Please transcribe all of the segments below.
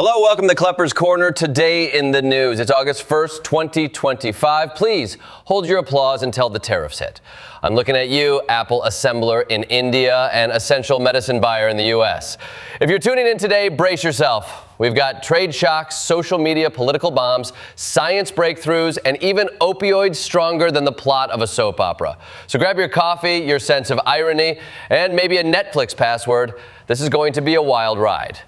Hello, welcome to Kleppers Corner. Today in the news, it's August 1st, 2025. Please hold your applause until the tariffs hit. I'm looking at you, Apple assembler in India and essential medicine buyer in the US. If you're tuning in today, brace yourself. We've got trade shocks, social media, political bombs, science breakthroughs, and even opioids stronger than the plot of a soap opera. So grab your coffee, your sense of irony, and maybe a Netflix password. This is going to be a wild ride.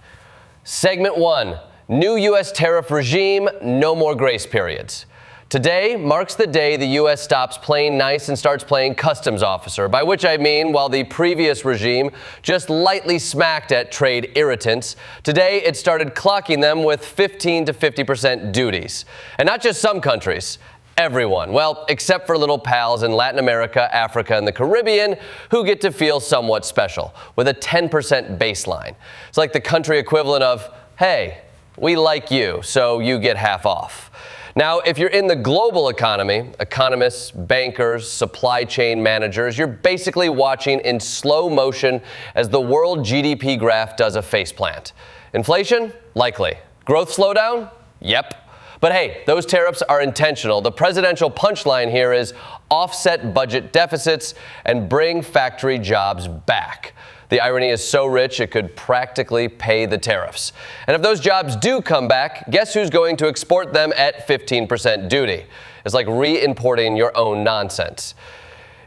Segment 1, new US tariff regime, no more grace periods. Today marks the day the US stops playing nice and starts playing customs officer, by which I mean while the previous regime just lightly smacked at trade irritants, today it started clocking them with 15 to 50% duties. And not just some countries. Everyone, well, except for little pals in Latin America, Africa, and the Caribbean, who get to feel somewhat special, with a 10% baseline. It's like the country equivalent of, hey, we like you, so you get half off. Now, if you're in the global economy, economists, bankers, supply chain managers, you're basically watching in slow motion as the world GDP graph does a faceplant. Inflation? Likely. Growth slowdown? Yep. But hey, those tariffs are intentional. The presidential punchline here is offset budget deficits and bring factory jobs back. The irony is so rich it could practically pay the tariffs. And if those jobs do come back, guess who's going to export them at 15% duty? It's like re-importing your own nonsense.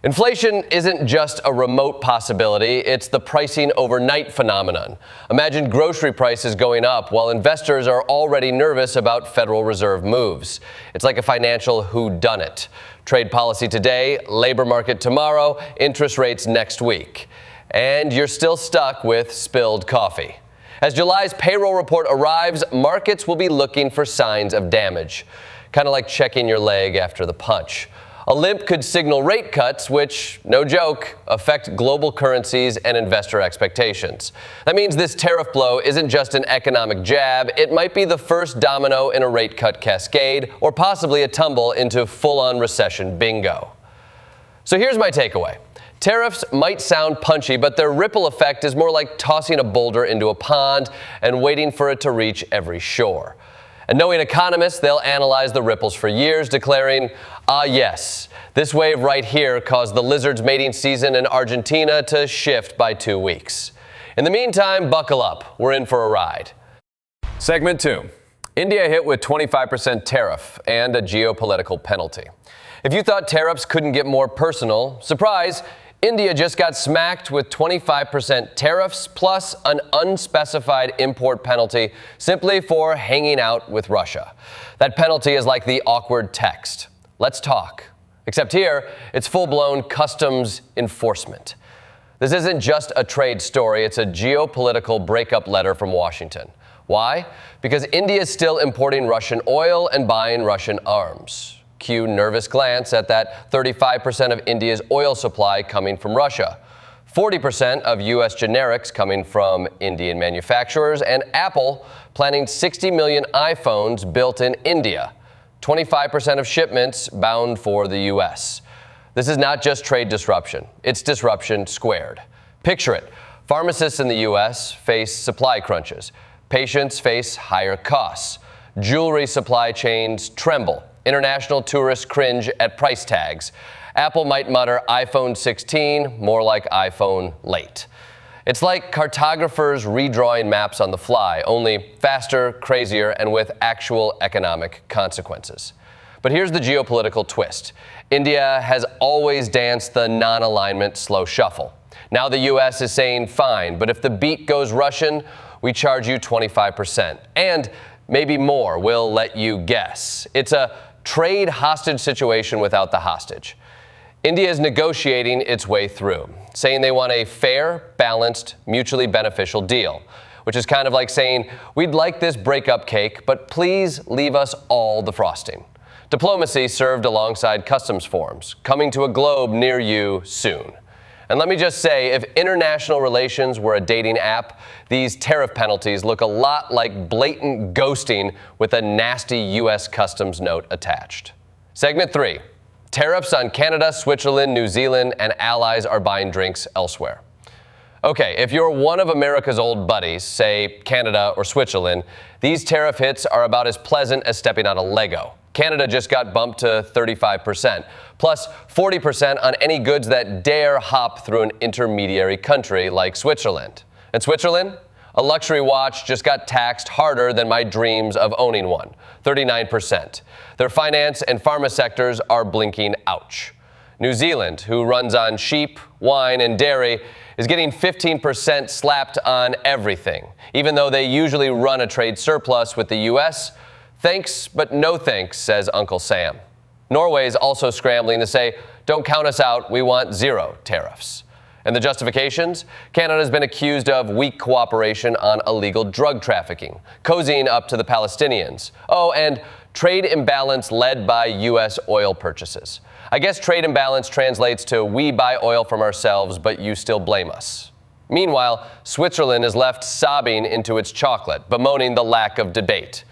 Inflation isn't just a remote possibility, it's the pricing overnight phenomenon. Imagine grocery prices going up while investors are already nervous about Federal Reserve moves. It's like a financial whodunit. Trade policy today, labor market tomorrow, interest rates next week. And you're still stuck with spilled coffee. As July's payroll report arrives, markets will be looking for signs of damage. Kind of like checking your leg after the punch. A limp could signal rate cuts, which, no joke, affect global currencies and investor expectations. That means this tariff blow isn't just an economic jab, it might be the first domino in a rate cut cascade, or possibly a tumble into full-on recession bingo. So here's my takeaway. Tariffs might sound punchy, but their ripple effect is more like tossing a boulder into a pond and waiting for it to reach every shore. And knowing economists, they'll analyze the ripples for years, declaring, yes, this wave right here caused the lizard's mating season in Argentina to shift by 2 weeks. In the meantime, buckle up. We're in for a ride. Segment 2. India hit with 25% tariff and a geopolitical penalty. If you thought tariffs couldn't get more personal, surprise, India just got smacked with 25% tariffs plus an unspecified import penalty simply for hanging out with Russia. That penalty is like the awkward text. Let's talk. Except here, it's full-blown customs enforcement. This isn't just a trade story, it's a geopolitical breakup letter from Washington. Why? Because India is still importing Russian oil and buying Russian arms. Cue nervous glance at that 35% of India's oil supply coming from Russia, 40% of U.S. generics coming from Indian manufacturers, and Apple planning 60 million iPhones built in India, 25% of shipments bound for the U.S. This is not just trade disruption, it's disruption squared. Picture it. Pharmacists in the U.S. face supply crunches. Patients face higher costs. Jewelry supply chains tremble. International tourists cringe at price tags. Apple might mutter iPhone 16, more like iPhone late. It's like cartographers redrawing maps on the fly, only faster, crazier, and with actual economic consequences. But here's the geopolitical twist. India has always danced the non-alignment slow shuffle. Now the U.S. is saying, fine, but if the beat goes Russian, we charge you 25%. And maybe more, we'll let you guess. It's a trade hostage situation without the hostage. India is negotiating its way through, saying they want a fair, balanced, mutually beneficial deal, which is kind of like saying, we'd like this breakup cake, but please leave us all the frosting. Diplomacy served alongside customs forms, coming to a globe near you soon. And let me just say, if international relations were a dating app, these tariff penalties look a lot like blatant ghosting with a nasty U.S. customs note attached. Segment 3. Tariffs on Canada, Switzerland, New Zealand, and allies are buying drinks elsewhere. Okay, if you're one of America's old buddies, say Canada or Switzerland, these tariff hits are about as pleasant as stepping on a Lego. Canada just got bumped to 35%, plus 40% on any goods that dare hop through an intermediary country like Switzerland. And Switzerland? A luxury watch just got taxed harder than my dreams of owning one, 39%. Their finance and pharma sectors are blinking ouch. New Zealand, who runs on sheep, wine, and dairy, is getting 15% slapped on everything, even though they usually run a trade surplus with the U.S. Thanks, but no thanks, says Uncle Sam. Norway's also scrambling to say, don't count us out, we want zero tariffs. And the justifications? Canada's been accused of weak cooperation on illegal drug trafficking, cozying up to the Palestinians. Oh, and trade imbalance led by U.S. oil purchases. I guess trade imbalance translates to we buy oil from ourselves, but you still blame us. Meanwhile, Switzerland is left sobbing into its chocolate, bemoaning the lack of debate.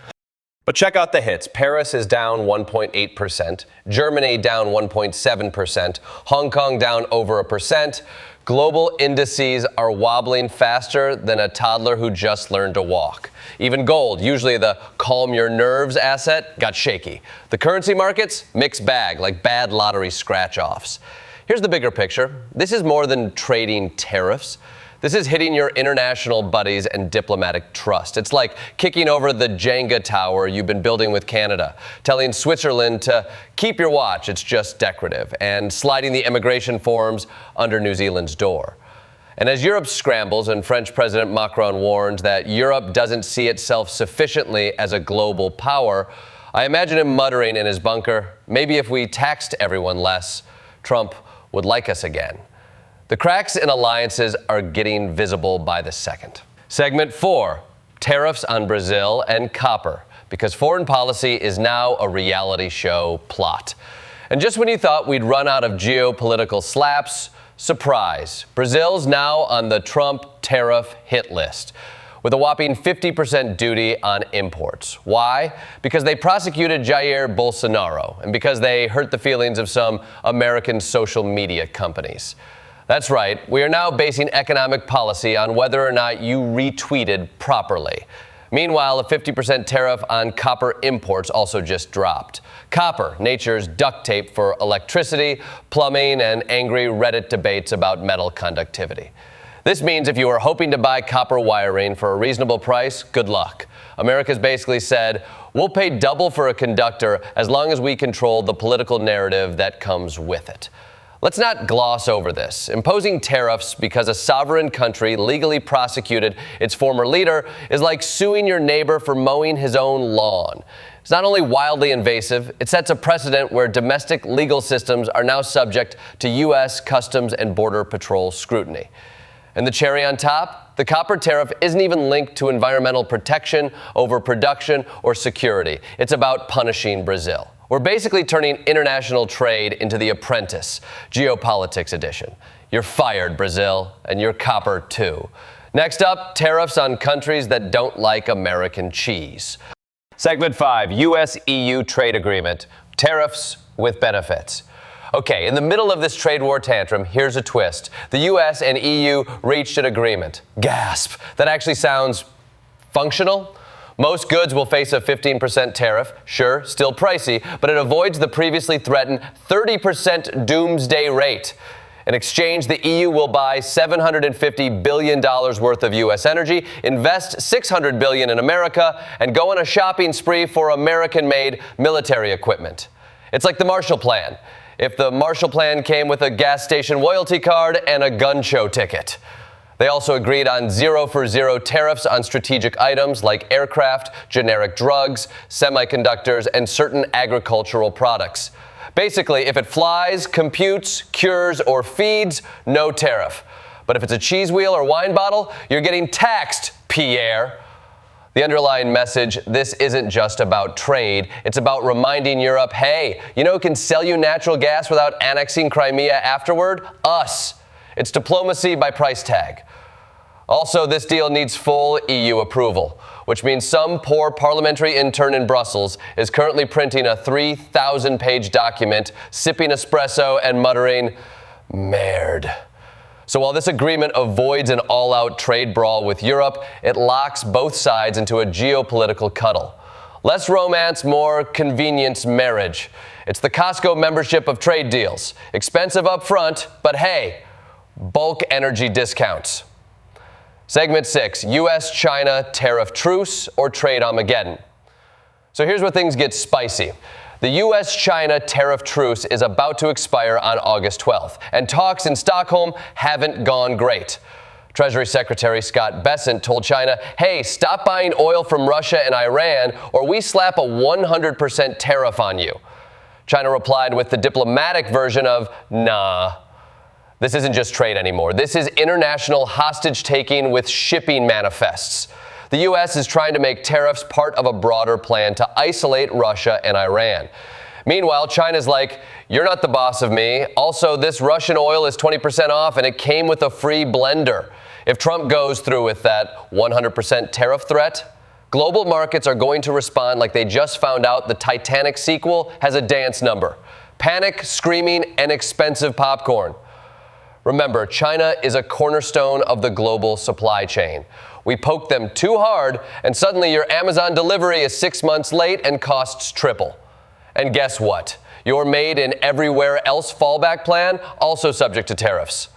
But check out the hits. Paris is down 1.8%, Germany down 1.7%, Hong Kong down over 1%. Global indices are wobbling faster than a toddler who just learned to walk. Even gold, usually the calm your nerves asset, got shaky. The currency markets, mixed bag, like bad lottery scratch-offs. Here's the bigger picture. This is more than trading tariffs. This is hitting your international buddies and diplomatic trust. It's like kicking over the Jenga tower you've been building with Canada, telling Switzerland to keep your watch, it's just decorative, and sliding the immigration forms under New Zealand's door. And as Europe scrambles and French President Macron warns that Europe doesn't see itself sufficiently as a global power, I imagine him muttering in his bunker, maybe if we taxed everyone less, Trump would like us again. The cracks in alliances are getting visible by the second. Segment 4, tariffs on Brazil and copper, because foreign policy is now a reality show plot. And just when you thought we'd run out of geopolitical slaps, surprise, Brazil's now on the Trump tariff hit list, with a whopping 50% duty on imports. Why? Because they prosecuted Jair Bolsonaro, and because they hurt the feelings of some American social media companies. That's right, we are now basing economic policy on whether or not you retweeted properly. Meanwhile, a 50% tariff on copper imports also just dropped. Copper, nature's duct tape for electricity, plumbing, and angry Reddit debates about metal conductivity. This means if you are hoping to buy copper wiring for a reasonable price, good luck. America's basically said, we'll pay double for a conductor as long as we control the political narrative that comes with it. Let's not gloss over this. Imposing tariffs because a sovereign country legally prosecuted its former leader is like suing your neighbor for mowing his own lawn. It's not only wildly invasive, it sets a precedent where domestic legal systems are now subject to U.S. Customs and Border Patrol scrutiny. And the cherry on top? The copper tariff isn't even linked to environmental protection, overproduction, or security. It's about punishing Brazil. We're basically turning international trade into The Apprentice, Geopolitics edition. You're fired, Brazil, and your copper too. Next up, tariffs on countries that don't like American cheese. Segment 5, US-EU trade agreement, tariffs with benefits. Okay, in the middle of this trade war tantrum, here's a twist. The US and EU reached an agreement. Gasp. That actually sounds functional. Most goods will face a 15% tariff. Sure, still pricey, but it avoids the previously threatened 30% doomsday rate. In exchange, the EU will buy $750 billion worth of U.S. energy, invest $600 billion in America, and go on a shopping spree for American-made military equipment. It's like the Marshall Plan. If the Marshall Plan came with a gas station loyalty card and a gun show ticket. They also agreed on 0-for-0 tariffs on strategic items like aircraft, generic drugs, semiconductors, and certain agricultural products. Basically, if it flies, computes, cures, or feeds, no tariff. But if it's a cheese wheel or wine bottle, you're getting taxed, Pierre. The underlying message, this isn't just about trade. It's about reminding Europe, hey, you know who can sell you natural gas without annexing Crimea afterward? Us. It's diplomacy by price tag. Also, this deal needs full EU approval, which means some poor parliamentary intern in Brussels is currently printing a 3,000-page document, sipping espresso and muttering, merde. So while this agreement avoids an all-out trade brawl with Europe, it locks both sides into a geopolitical cuddle. Less romance, more convenience marriage. It's the Costco membership of trade deals. Expensive up front, but hey, bulk energy discounts. Segment 6, US-China tariff truce or trade Armageddon. So here's where things get spicy. The US-China tariff truce is about to expire on August 12th, and talks in Stockholm haven't gone great. Treasury Secretary Scott Bessent told China, hey, stop buying oil from Russia and Iran, or we slap a 100% tariff on you. China replied with the diplomatic version of, nah. This isn't just trade anymore. This is international hostage-taking with shipping manifests. The U.S. is trying to make tariffs part of a broader plan to isolate Russia and Iran. Meanwhile, China's like, you're not the boss of me. Also, this Russian oil is 20% off, and it came with a free blender. If Trump goes through with that 100% tariff threat, global markets are going to respond like they just found out the Titanic sequel has a dance number. Panic, screaming, and expensive popcorn. Remember, China is a cornerstone of the global supply chain. We poke them too hard, and suddenly your Amazon delivery is 6 months late and costs triple. And guess what? Your made in everywhere else fallback plan also subject to tariffs.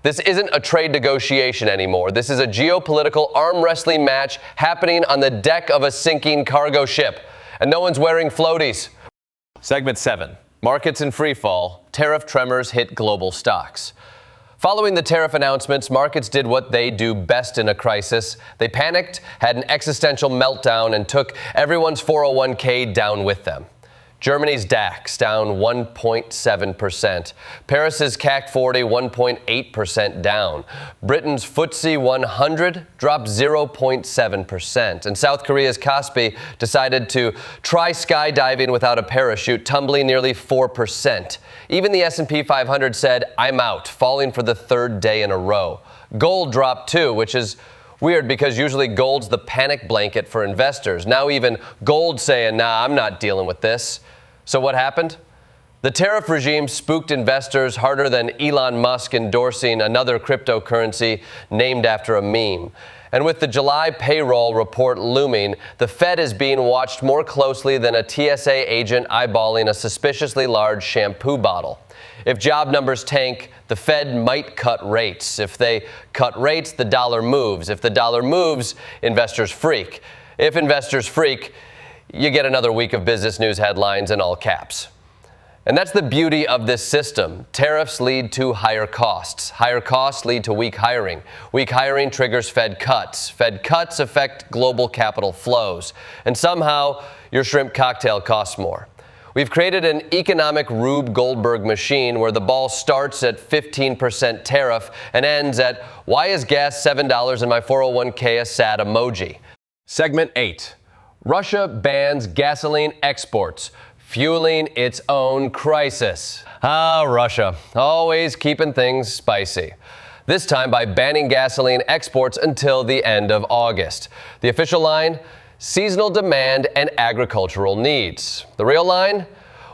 This isn't a trade negotiation anymore. This is a geopolitical arm wrestling match happening on the deck of a sinking cargo ship. And no one's wearing floaties. Segment 7. Markets in freefall. Tariff tremors hit global stocks. Following the tariff announcements, markets did what they do best in a crisis. They panicked, had an existential meltdown, and took everyone's 401k down with them. Germany's DAX down 1.7%. Paris's CAC 40 1.8% down. Britain's FTSE 100 dropped 0.7%. And South Korea's Kospi decided to try skydiving without a parachute, tumbling nearly 4%. Even the S&P 500 said, I'm out, falling for the third day in a row. Gold dropped too, which is weird because usually gold's the panic blanket for investors. Now even gold saying, nah, I'm not dealing with this. So what happened? The tariff regime spooked investors harder than Elon Musk endorsing another cryptocurrency named after a meme. And with the July payroll report looming, the Fed is being watched more closely than a TSA agent eyeballing a suspiciously large shampoo bottle. If job numbers tank, the Fed might cut rates. If they cut rates, the dollar moves. If the dollar moves, investors freak. If investors freak, you get another week of business news headlines in all caps. And that's the beauty of this system. Tariffs lead to higher costs. Higher costs lead to weak hiring. Weak hiring triggers Fed cuts. Fed cuts affect global capital flows. And somehow, your shrimp cocktail costs more. We've created an economic Rube Goldberg machine where the ball starts at 15% tariff and ends at, why is gas $7 in my 401k a sad emoji? Segment 8. Russia bans gasoline exports, fueling its own crisis. Ah, Russia, always keeping things spicy. This time by banning gasoline exports until the end of August. The official line, seasonal demand and agricultural needs. The real line,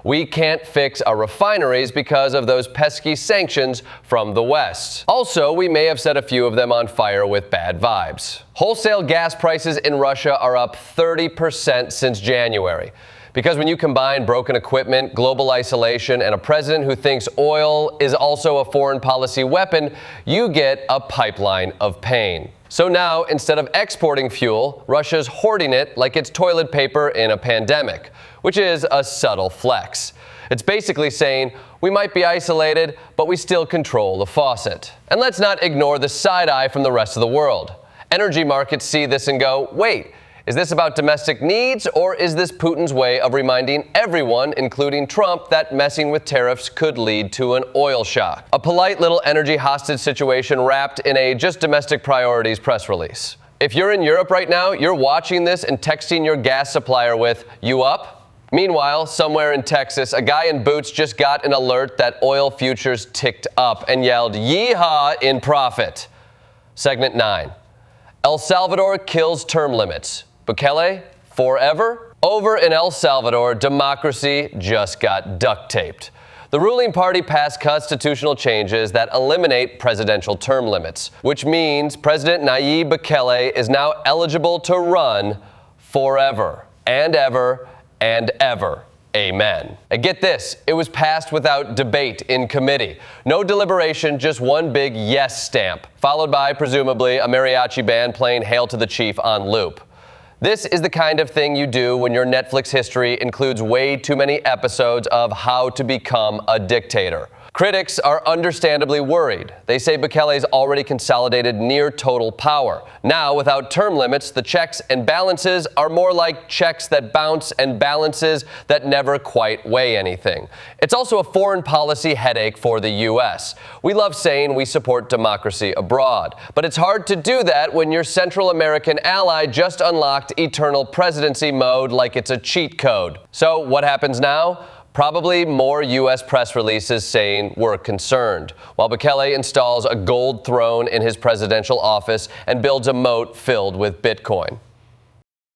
we can't fix our refineries because of those pesky sanctions from the West. Also, we may have set a few of them on fire with bad vibes. Wholesale gas prices in Russia are up 30% since January. Because when you combine broken equipment, global isolation, and a president who thinks oil is also a foreign policy weapon, you get a pipeline of pain. So now, instead of exporting fuel, Russia's hoarding it like it's toilet paper in a pandemic, which is a subtle flex. It's basically saying, we might be isolated, but we still control the faucet. And let's not ignore the side eye from the rest of the world. Energy markets see this and go, wait, is this about domestic needs, or is this Putin's way of reminding everyone, including Trump, that messing with tariffs could lead to an oil shock? A polite little energy hostage situation wrapped in a just domestic priorities press release. If you're in Europe right now, you're watching this and texting your gas supplier with, you up? Meanwhile, somewhere in Texas, a guy in boots just got an alert that oil futures ticked up and yelled, yeehaw, in profit. Segment 9. El Salvador kills term limits. Bukele, forever? Over in El Salvador, democracy just got duct taped. The ruling party passed constitutional changes that eliminate presidential term limits, which means President Nayib Bukele is now eligible to run forever and ever and ever. Amen. And get this, it was passed without debate in committee. No deliberation, just one big yes stamp, followed by, presumably, a mariachi band playing Hail to the Chief on loop. This is the kind of thing you do when your Netflix history includes way too many episodes of How to Become a Dictator. Critics are understandably worried. They say Bukele's already consolidated near total power. Now, without term limits, the checks and balances are more like checks that bounce and balances that never quite weigh anything. It's also a foreign policy headache for the U.S. We love saying we support democracy abroad, but it's hard to do that when your Central American ally just unlocked eternal presidency mode like it's a cheat code. So what happens now? Probably more U.S. press releases saying we're concerned, while Bukele installs a gold throne in his presidential office and builds a moat filled with Bitcoin.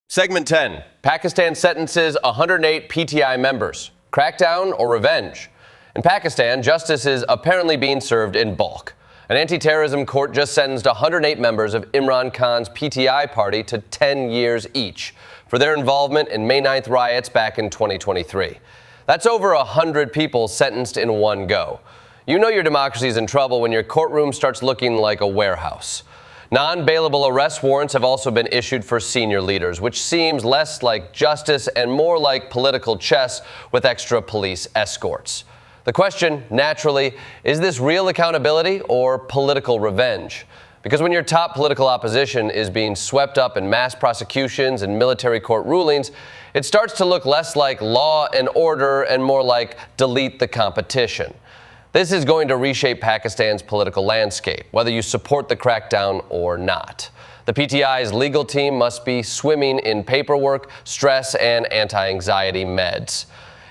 Segment 10. Pakistan sentences 108 PTI members. Crackdown or revenge? In Pakistan, justice is apparently being served in bulk. An anti-terrorism court just sentenced 108 members of Imran Khan's PTI party to 10 years each for their involvement in May 9th riots back in 2023. That's over 100 people sentenced in one go. You know your democracy is in trouble when your courtroom starts looking like a warehouse. Non-bailable arrest warrants have also been issued for senior leaders, which seems less like justice and more like political chess with extra police escorts. The question, naturally, is this real accountability or political revenge? Because when your top political opposition is being swept up in mass prosecutions and military court rulings, it starts to look less like law and order and more like delete the competition. This is going to reshape Pakistan's political landscape, whether you support the crackdown or not. The PTI's legal team must be swimming in paperwork, stress, and anti-anxiety meds.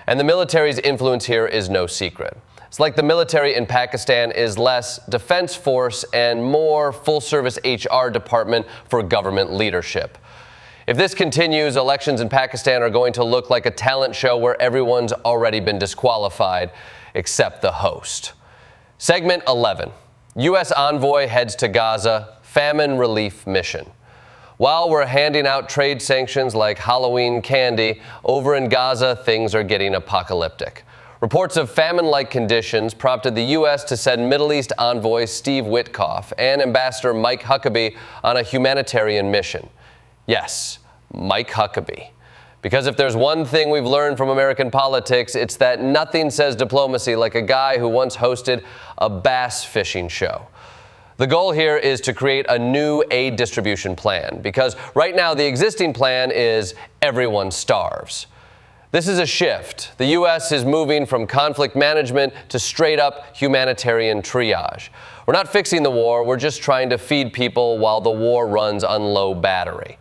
And the military's influence here is no secret. It's like the military in Pakistan is less defense force and more full-service HR department for government leadership. If this continues, elections in Pakistan are going to look like a talent show where everyone's already been disqualified, except the host. Segment 11. U.S. envoy heads to Gaza, famine relief mission. While we're handing out trade sanctions like Halloween candy, over in Gaza, things are getting apocalyptic. Reports of famine-like conditions prompted the U.S. to send Middle East envoy Steve Witkoff and Ambassador Mike Huckabee on a humanitarian mission. Yes, Mike Huckabee. Because if there's one thing we've learned from American politics, it's that nothing says diplomacy like a guy who once hosted a bass fishing show. The goal here is to create a new aid distribution plan, because right now the existing plan is everyone starves. This is a shift. The U.S. is moving from conflict management to straight-up humanitarian triage. We're not fixing the war, we're just trying to feed people while the war runs on low battery.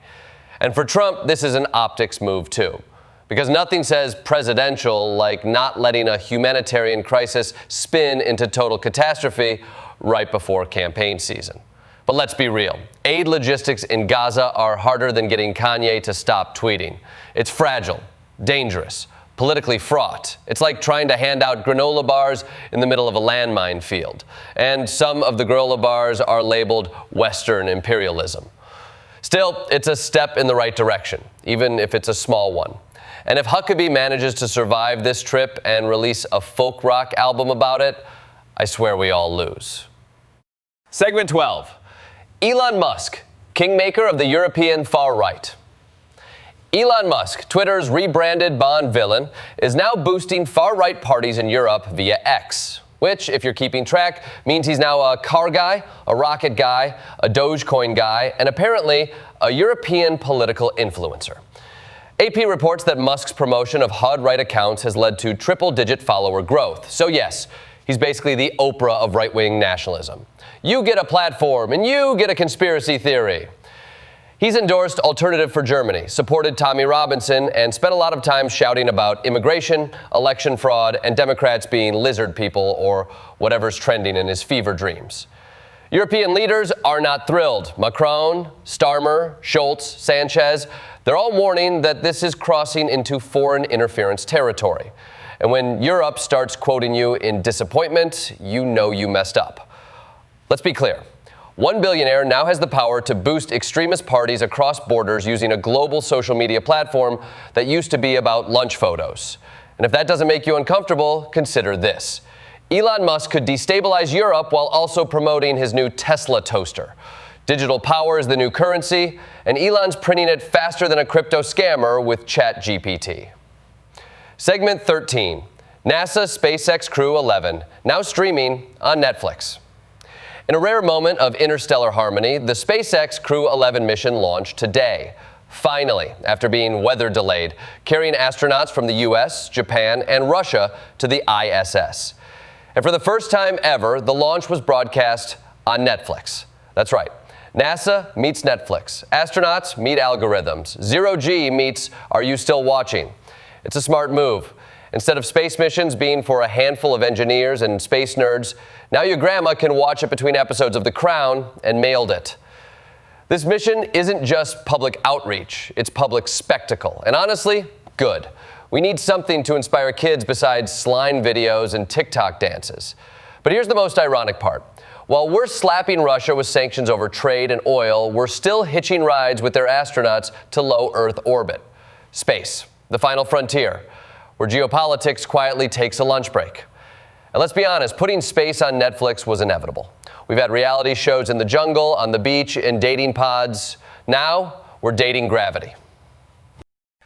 And for Trump, this is an optics move too, because nothing says presidential like not letting a humanitarian crisis spin into total catastrophe right before campaign season. But let's be real. Aid logistics in Gaza are harder than getting Kanye to stop tweeting. It's fragile, dangerous, politically fraught. It's like trying to hand out granola bars in the middle of a landmine field. And some of the granola bars are labeled Western imperialism. Still, it's a step in the right direction, even if it's a small one. And if Huckabee manages to survive this trip and release a folk rock album about it, I swear we all lose. Segment 12. Elon Musk, Kingmaker of the European far right. Elon Musk, Twitter's rebranded Bond villain, is now boosting far-right parties in Europe via X, which, if you're keeping track, means he's now a car guy, a rocket guy, a Dogecoin guy, and apparently a European political influencer. AP reports that Musk's promotion of HUD-right accounts has led to triple-digit follower growth. So yes, he's basically the Oprah of right-wing nationalism. You get a platform, and you get a conspiracy theory. He's endorsed Alternative for Germany, supported Tommy Robinson, and spent a lot of time shouting about immigration, election fraud, and Democrats being lizard people or whatever's trending in his fever dreams. European leaders are not thrilled. Macron, Starmer, Scholz, Sanchez, they're all warning that this is crossing into foreign interference territory. And when Europe starts quoting you in disappointment, you know you messed up. Let's be clear. One billionaire now has the power to boost extremist parties across borders using a global social media platform that used to be about lunch photos. And if that doesn't make you uncomfortable, consider this. Elon Musk could destabilize Europe while also promoting his new Tesla toaster. Digital power is the new currency, and Elon's printing it faster than a crypto scammer with ChatGPT. Segment 13, NASA SpaceX Crew 11, now streaming on Netflix. In a rare moment of interstellar harmony, the SpaceX Crew 11 mission launched today. Finally, after being weather delayed, carrying astronauts from the US, Japan, and Russia to the ISS. And for the first time ever, the launch was broadcast on Netflix. That's right. NASA meets Netflix. Astronauts meet algorithms. Zero G meets Are You Still Watching? It's a smart move. Instead of space missions being for a handful of engineers and space nerds, now your grandma can watch it between episodes of The Crown and mailed it. This mission isn't just public outreach, it's public spectacle. And honestly, good. We need something to inspire kids besides slime videos and TikTok dances. But here's the most ironic part. While we're slapping Russia with sanctions over trade and oil, we're still hitching rides with their astronauts to low Earth orbit. Space, the final frontier, where geopolitics quietly takes a lunch break. And let's be honest, putting space on Netflix was inevitable. We've had reality shows in the jungle, on the beach, in dating pods. Now, we're dating gravity.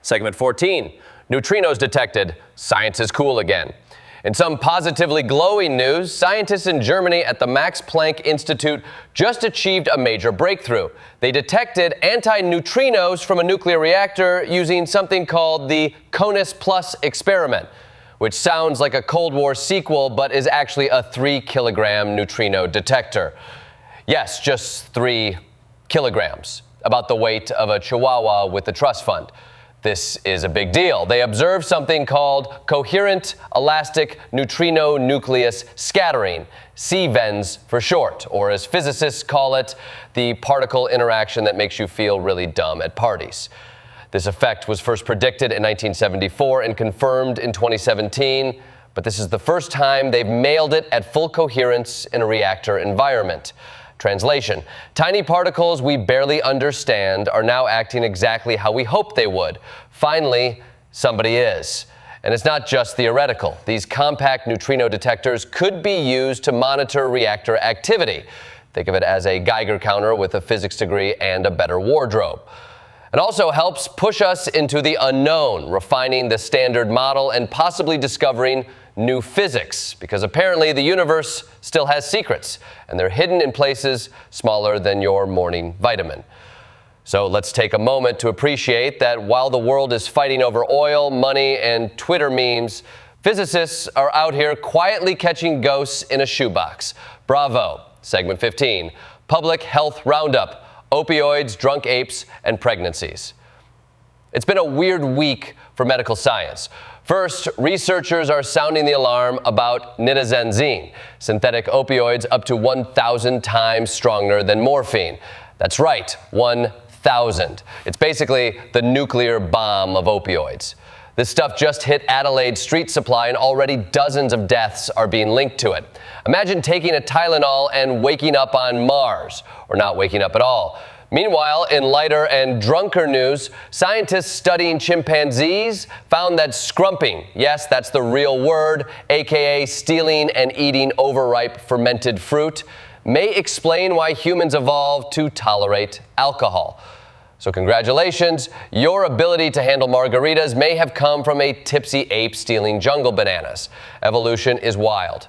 Segment 14, neutrinos detected. Science is cool again. In some positively glowing news, scientists in Germany at the Max Planck Institute just achieved a major breakthrough. They detected anti-neutrinos from a nuclear reactor using something called the CONUS Plus experiment, which sounds like a Cold War sequel, but is actually a 3-kilogram neutrino detector. Yes, just 3 kilograms, about the weight of a chihuahua with the trust fund. This is a big deal. They observed something called coherent elastic neutrino nucleus scattering, CVENS for short, or as physicists call it, the particle interaction that makes you feel really dumb at parties. This effect was first predicted in 1974 and confirmed in 2017, but this is the first time they've mailed it at full coherence in a reactor environment. Translation: tiny particles we barely understand are now acting exactly how we hoped they would. Finally, somebody is. And it's not just theoretical. These compact neutrino detectors could be used to monitor reactor activity. Think of it as a Geiger counter with a physics degree and a better wardrobe. It also helps push us into the unknown, refining the standard model and possibly discovering new physics, because apparently the universe still has secrets, and they're hidden in places smaller than your morning vitamin. So let's take a moment to appreciate that while the world is fighting over oil, money, and Twitter memes, physicists are out here quietly catching ghosts in a shoebox. Bravo. Segment 15, Public Health Roundup, opioids, drunk apes, and pregnancies. It's been a weird week for medical science. First, researchers are sounding the alarm about nitazencine, synthetic opioids up to 1,000 times stronger than morphine. That's right, 1,000. It's basically the nuclear bomb of opioids. This stuff just hit Adelaide's street supply, and already dozens of deaths are being linked to it. Imagine taking a Tylenol and waking up on Mars, or not waking up at all. Meanwhile, in lighter and drunker news, scientists studying chimpanzees found that scrumping, yes, that's the real word, aka stealing and eating overripe fermented fruit, may explain why humans evolved to tolerate alcohol. So congratulations, your ability to handle margaritas may have come from a tipsy ape stealing jungle bananas. Evolution is wild.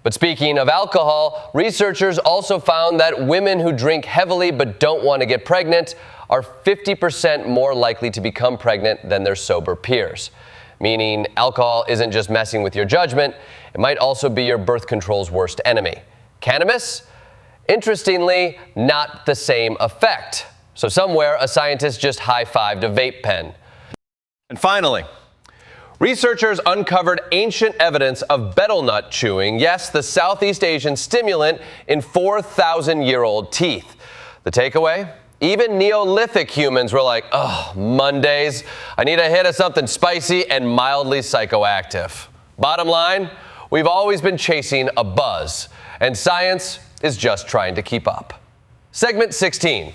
But speaking of alcohol, researchers also found that women who drink heavily but don't want to get pregnant are 50% more likely to become pregnant than their sober peers. Meaning alcohol isn't just messing with your judgment, it might also be your birth control's worst enemy. Cannabis? Interestingly, not the same effect. So somewhere, a scientist just high-fived a vape pen. And finally, researchers uncovered ancient evidence of betel nut chewing, yes, the Southeast Asian stimulant, in 4,000-year-old teeth. The takeaway? Even Neolithic humans were like, oh, Mondays, I need a hit of something spicy and mildly psychoactive. Bottom line, we've always been chasing a buzz, and science is just trying to keep up. Segment 16,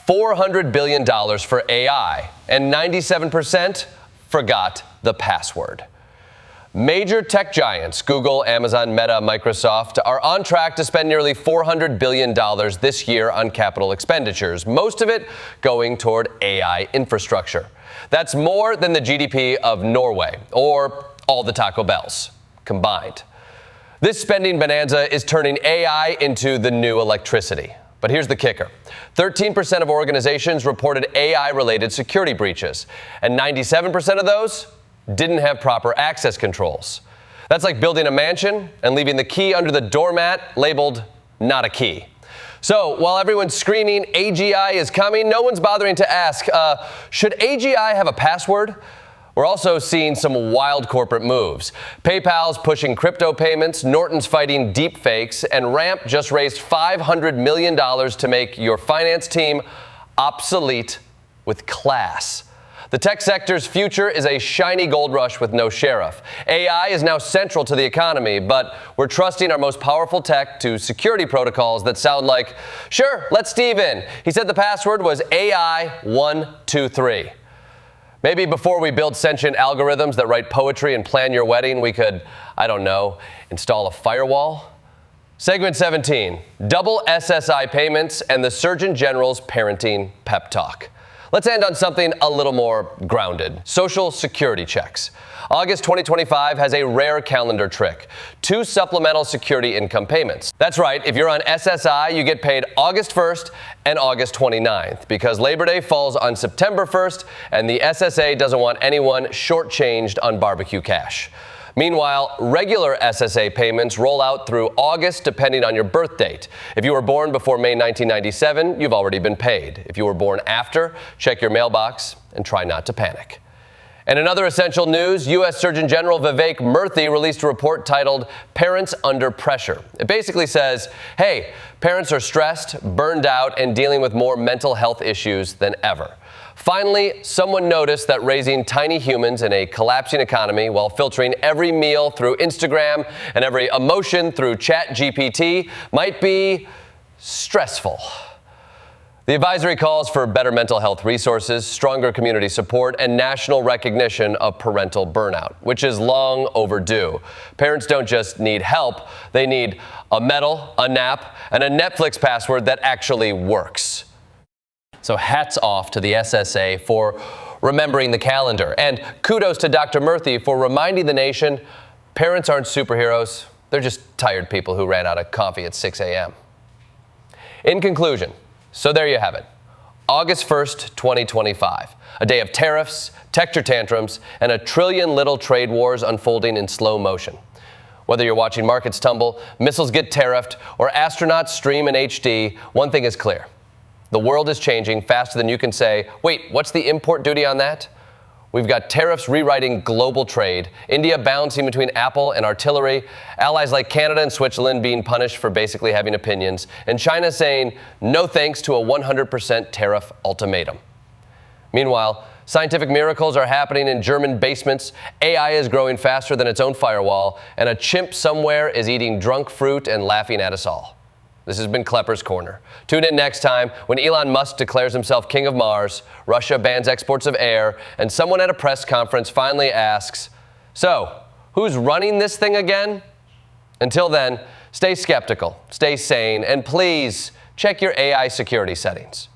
$400 billion for AI, and 97% forgot the password. Major tech giants, Google, Amazon, Meta, Microsoft, are on track to spend nearly $400 billion this year on capital expenditures, most of it going toward AI infrastructure. That's more than the GDP of Norway or all the Taco Bells combined. This spending bonanza is turning AI into the new electricity. But here's the kicker. 13% of organizations reported AI-related security breaches, and 97% of those didn't have proper access controls. That's like building a mansion and leaving the key under the doormat labeled not a key. So while everyone's screaming AGI is coming, no one's bothering to ask, should AGI have a password? We're also seeing some wild corporate moves. PayPal's pushing crypto payments, Norton's fighting deep fakes, and Ramp just raised $500 million to make your finance team obsolete with class. The tech sector's future is a shiny gold rush with no sheriff. AI is now central to the economy, but we're trusting our most powerful tech to security protocols that sound like, sure, let Steve in. He said the password was AI123. Maybe before we build sentient algorithms that write poetry and plan your wedding, we could, I don't know, install a firewall? Segment 17, double SSI payments and the Surgeon General's parenting pep talk. Let's end on something a little more grounded. Social security checks. August 2025 has a rare calendar trick. 2 supplemental security income payments. That's right, if you're on SSI, you get paid August 1st and August 29th because Labor Day falls on September 1st and the SSA doesn't want anyone shortchanged on barbecue cash. Meanwhile, regular SSA payments roll out through August depending on your birth date. If you were born before May 1997, you've already been paid. If you were born after, check your mailbox and try not to panic. And in other essential news, U.S. Surgeon General Vivek Murthy released a report titled Parents Under Pressure. It basically says, hey, parents are stressed, burned out, and dealing with more mental health issues than ever. Finally, someone noticed that raising tiny humans in a collapsing economy while filtering every meal through Instagram and every emotion through ChatGPT might be stressful. The advisory calls for better mental health resources, stronger community support, and national recognition of parental burnout, which is long overdue. Parents don't just need help, they need a medal, a nap, and a Netflix password that actually works. So hats off to the SSA for remembering the calendar. And kudos to Dr. Murthy for reminding the nation parents aren't superheroes. They're just tired people who ran out of coffee at 6 a.m. In conclusion, so there you have it. August 1st, 2025. A day of tariffs, texture tantrums, and a trillion little trade wars unfolding in slow motion. Whether you're watching markets tumble, missiles get tariffed, or astronauts stream in HD, one thing is clear. The world is changing faster than you can say, wait, what's the import duty on that? We've got tariffs rewriting global trade, India balancing between Apple and artillery, allies like Canada and Switzerland being punished for basically having opinions, and China saying no thanks to a 100% tariff ultimatum. Meanwhile, scientific miracles are happening in German basements, AI is growing faster than its own firewall, and a chimp somewhere is eating drunk fruit and laughing at us all. This has been Kleppers Corner. Tune in next time when Elon Musk declares himself king of Mars, Russia bans exports of air, and someone at a press conference finally asks, so, who's running this thing again? Until then, stay skeptical, stay sane, and please check your AI security settings.